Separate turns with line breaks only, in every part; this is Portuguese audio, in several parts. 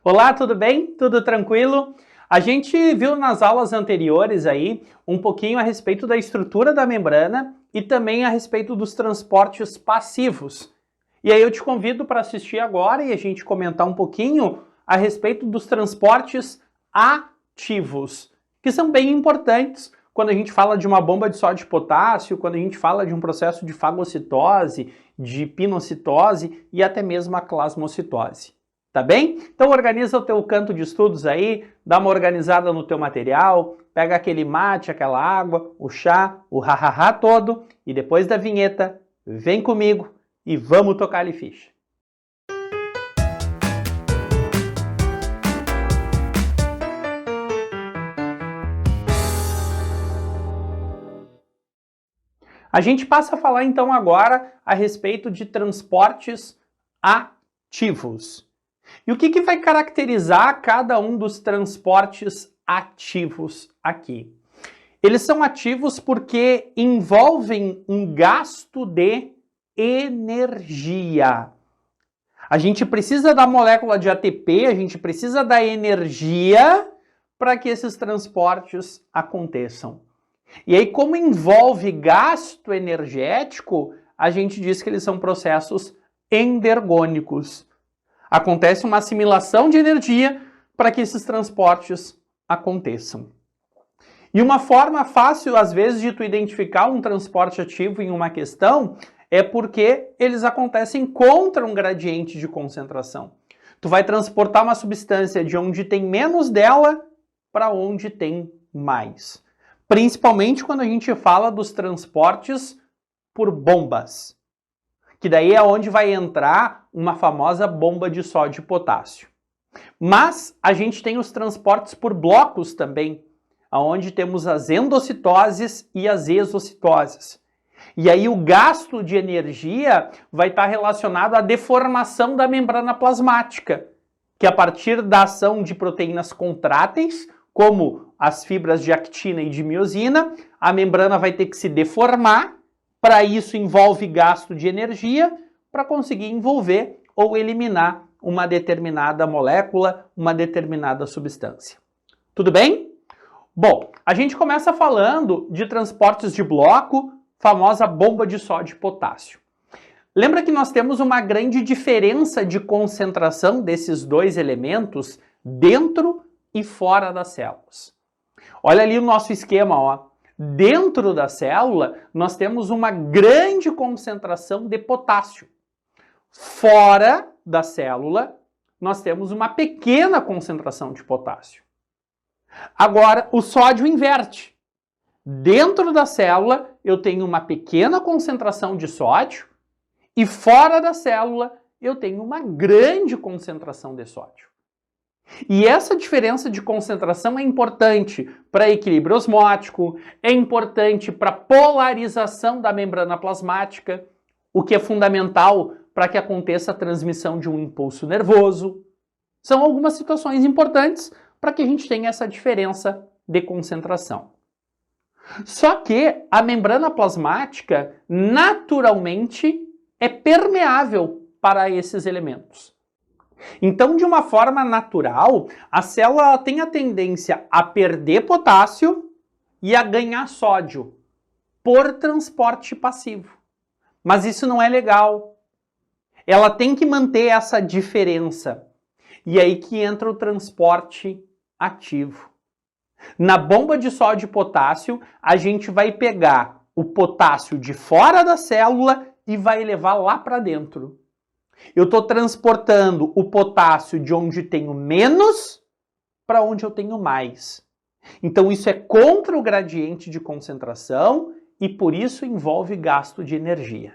Olá, tudo bem? Tudo tranquilo? A gente viu nas aulas anteriores aí um pouquinho a respeito da estrutura da membrana e também a respeito dos transportes passivos. E aí eu te convido para assistir agora e a gente comentar um pouquinho a respeito dos transportes ativos, que são bem importantes quando a gente fala de uma bomba de sódio e potássio, quando a gente fala de um processo de fagocitose, de pinocitose e até mesmo a plasmocitose. Tá bem? Então organiza o teu canto de estudos aí, dá uma organizada no teu material, pega aquele mate, aquela água, o chá, o ha-ha-ha todo e depois da vinheta, vem comigo e vamos tocar-lhe ficha. A gente passa a falar então agora a respeito de transportes ativos. E o que vai caracterizar cada um dos transportes ativos aqui? Eles são ativos porque envolvem um gasto de energia. A gente precisa da molécula de ATP, a gente precisa da energia para que esses transportes aconteçam. E aí, como envolve gasto energético, a gente diz que eles são processos endergônicos. Acontece uma assimilação de energia para que esses transportes aconteçam. E uma forma fácil, às vezes, de tu identificar um transporte ativo em uma questão é porque eles acontecem contra um gradiente de concentração. Tu vai transportar uma substância de onde tem menos dela para onde tem mais. Principalmente quando a gente fala dos transportes por bombas, que daí é onde vai entrar uma famosa bomba de sódio e potássio. Mas a gente tem os transportes por blocos também, onde temos as endocitoses e as exocitoses. E aí o gasto de energia vai estar relacionado à deformação da membrana plasmática, que a partir da ação de proteínas contráteis, como as fibras de actina e de miosina, a membrana vai ter que se deformar. Para isso envolve gasto de energia para conseguir envolver ou eliminar uma determinada molécula, uma determinada substância. Tudo bem? Bom, a gente começa falando de transportes de bloco, famosa bomba de sódio e potássio. Lembra que nós temos uma grande diferença de concentração desses dois elementos dentro e fora das células. Olha ali o nosso esquema, ó. Dentro da célula, nós temos uma grande concentração de potássio. Fora da célula, nós temos uma pequena concentração de potássio. Agora, o sódio inverte. Dentro da célula, eu tenho uma pequena concentração de sódio e fora da célula, eu tenho uma grande concentração de sódio. E essa diferença de concentração é importante para equilíbrio osmótico, é importante para polarização da membrana plasmática, o que é fundamental para que aconteça a transmissão de um impulso nervoso. São algumas situações importantes para que a gente tenha essa diferença de concentração. Só que a membrana plasmática, naturalmente, é permeável para esses elementos. Então, de uma forma natural, a célula tem a tendência a perder potássio e a ganhar sódio por transporte passivo. Mas isso não é legal. Ela tem que manter essa diferença. E aí que entra o transporte ativo. Na bomba de sódio e potássio, a gente vai pegar o potássio de fora da célula e vai levar lá para dentro. Eu estou transportando o potássio de onde tenho menos para onde eu tenho mais. Então isso é contra o gradiente de concentração e por isso envolve gasto de energia.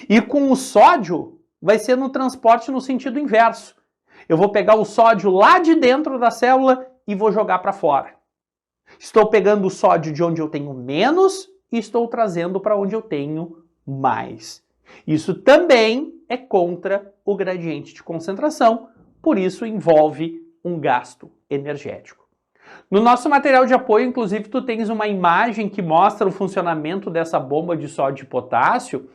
E com o sódio vai ser no transporte no sentido inverso. Eu vou pegar o sódio lá de dentro da célula e vou jogar para fora. Estou pegando o sódio de onde eu tenho menos e estou trazendo para onde eu tenho mais. Isso também é contra o gradiente de concentração, por isso envolve um gasto energético. No nosso material de apoio, inclusive, tu tens uma imagem que mostra o funcionamento dessa bomba de sódio e potássio.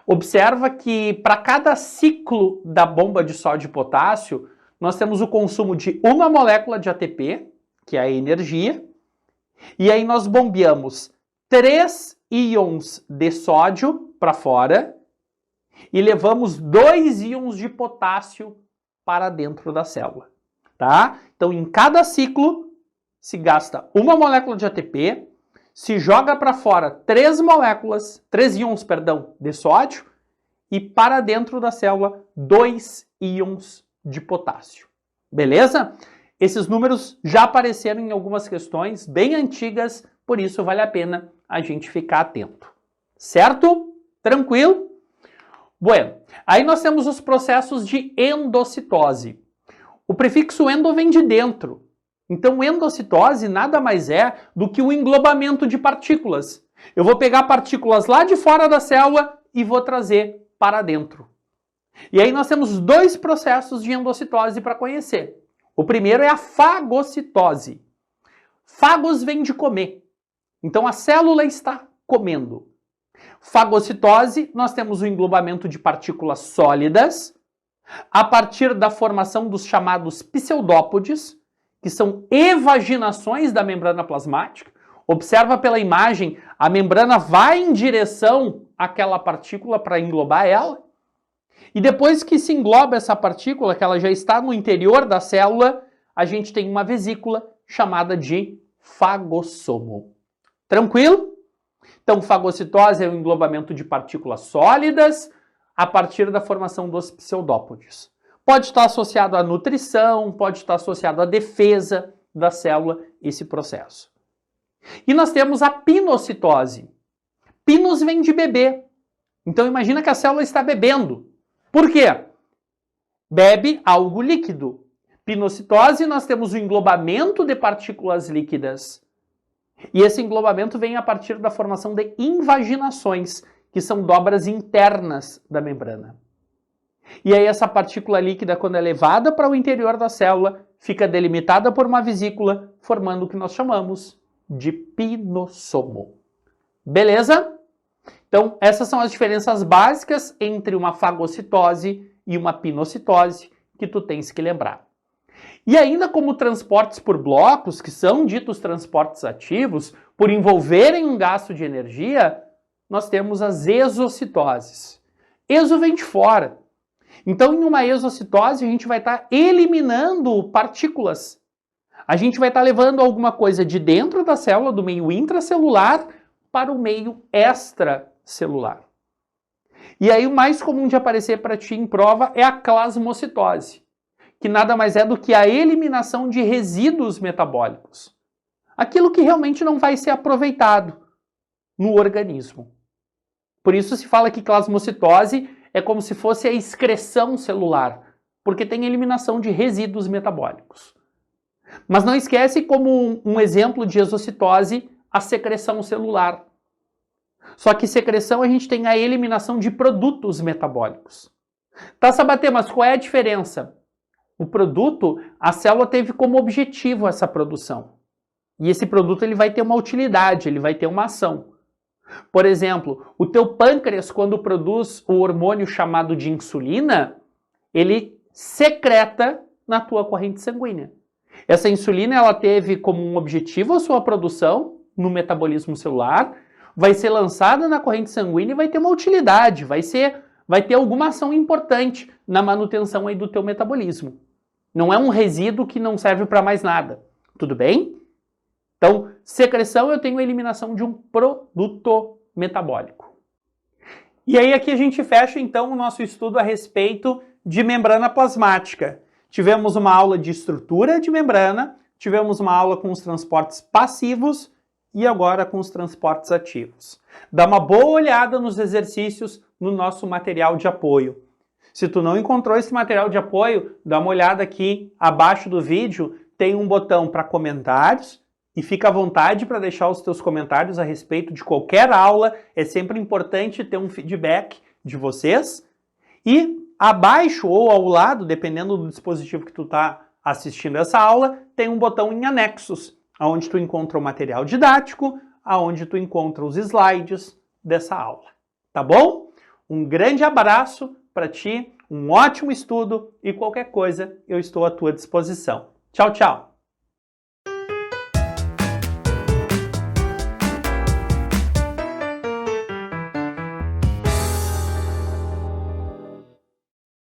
Observa que para cada ciclo da bomba de sódio e potássio, nós temos o consumo de uma molécula de ATP, que é a energia, e aí nós bombeamos 3 íons de sódio para fora e levamos 2 íons de potássio para dentro da célula, tá? Então, em cada ciclo, se gasta uma molécula de ATP, se joga para fora 3 íons, de sódio e para dentro da célula 2 íons de potássio. Beleza? Esses números já apareceram em algumas questões bem antigas, por isso vale a pena a gente ficar atento. Certo? Tranquilo? Bueno, aí nós temos os processos de endocitose. O prefixo endo vem de dentro. Então, endocitose nada mais é do que o englobamento de partículas. Eu vou pegar partículas lá de fora da célula e vou trazer para dentro. E aí nós temos 2 processos de endocitose para conhecer. O primeiro é a fagocitose. Fagos vem de comer. Então a célula está comendo. Fagocitose, nós temos o englobamento de partículas sólidas a partir da formação dos chamados pseudópodes, que são evaginações da membrana plasmática. Observa pela imagem, a membrana vai em direção àquela partícula para englobar ela. E depois que se engloba essa partícula, que ela já está no interior da célula, a gente tem uma vesícula chamada de fagossomo. Tranquilo? Então, fagocitose é o englobamento de partículas sólidas a partir da formação dos pseudópodes. Pode estar associado à nutrição, pode estar associado à defesa da célula, esse processo. E nós temos a pinocitose. Pinos vem de beber. Então, imagina que a célula está bebendo. Por quê? Bebe algo líquido. Pinocitose, nós temos o englobamento de partículas líquidas. E esse englobamento vem a partir da formação de invaginações, que são dobras internas da membrana. E aí essa partícula líquida, quando é levada para o interior da célula, fica delimitada por uma vesícula, formando o que nós chamamos de pinossomo. Beleza? Então, essas são as diferenças básicas entre uma fagocitose e uma pinocitose que tu tens que lembrar. E ainda como transportes por blocos, que são ditos transportes ativos, por envolverem um gasto de energia, nós temos as exocitoses. Exo vem de fora. Então, em uma exocitose, a gente vai estar eliminando partículas. A gente vai estar levando alguma coisa de dentro da célula, do meio intracelular, para o meio extracelular. E aí o mais comum de aparecer para ti em prova é a clasmocitose, que nada mais é do que a eliminação de resíduos metabólicos. Aquilo que realmente não vai ser aproveitado no organismo. Por isso se fala que clasmocitose é como se fosse a excreção celular, porque tem eliminação de resíduos metabólicos. Mas não esquece como um exemplo de exocitose a secreção celular. Só que secreção a gente tem a eliminação de produtos metabólicos. Tá, Sabater, mas qual é a diferença? O produto, a célula teve como objetivo essa produção. E esse produto ele vai ter uma utilidade, ele vai ter uma ação. Por exemplo, o teu pâncreas, quando produz o hormônio chamado de insulina, ele secreta na tua corrente sanguínea. Essa insulina ela teve como um objetivo a sua produção no metabolismo celular, vai ser lançada na corrente sanguínea e vai ter uma utilidade, vai ter alguma ação importante na manutenção aí do teu metabolismo. Não é um resíduo que não serve para mais nada, tudo bem? Então, secreção eu tenho a eliminação de um produto metabólico. E aí aqui a gente fecha então o nosso estudo a respeito de membrana plasmática. Tivemos uma aula de estrutura de membrana, tivemos uma aula com os transportes passivos e agora com os transportes ativos. Dá uma boa olhada nos exercícios no nosso material de apoio. Se tu não encontrou esse material de apoio, dá uma olhada aqui abaixo do vídeo, tem um botão para comentários e fica à vontade para deixar os teus comentários a respeito de qualquer aula. É sempre importante ter um feedback de vocês. E abaixo ou ao lado, dependendo do dispositivo que tu está assistindo essa aula, tem um botão em anexos, onde tu encontra o material didático, onde tu encontra os slides dessa aula. Tá bom? Um grande abraço para ti, um ótimo estudo e qualquer coisa eu estou à tua disposição. Tchau, tchau!